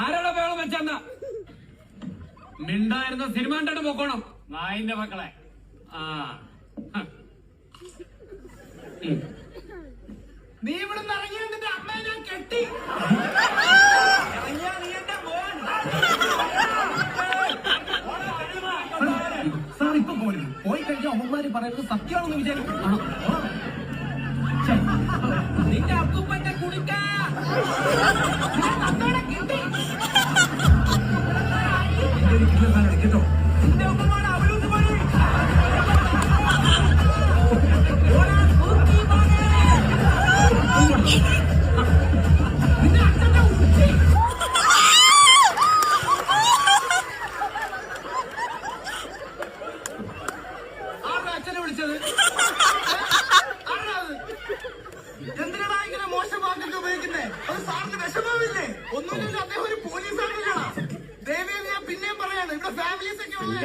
ആരോടെ വേളം വെച്ചെന്ന മിണ്ടായിരുന്ന cinema കണ്ടിട്ട് പോക്കോണം നായിന്റെ മക്കളെ. ആ നീ ഇവിടെ നിന്ന് ഇറങ്ങിയ നിന്റെ അമ്മയെ ഞാൻ കെട്ടി. സാർ ഇപ്പൊ പോരുന്നു. പോയി കഴിഞ്ഞാൽ അമ്മമാര് പറയുന്നത് സത്യമാണെന്ന് വിചാരിക്കും. നിന്റെ അപ്പൂപ്പന്റെ കുടിക്ക കേട്ടോ. നിന്റെ ഉമ്മമാണ് അവളൊന്ന് പോയി. നിന്റെ അച്ഛന്റെ ഉച്ചി ആരുടെ അച്ഛനെ വിളിച്ചത്? എന്തിനാ ഇങ്ങനെ മോശം വാക്കൊക്കെ ഉപയോഗിക്കുന്നേ? അത് സാറിന് വിഷമമില്ലേ? ഒന്നുമില്ല, അദ്ദേഹം ഒരു പോലീസാണ്. ദേവിയെ ഞാൻ പിന്നെയും പറയാണ്, ഇവിടെ ഫാമിലീസ് ഒക്കെ ഉള്ളത്.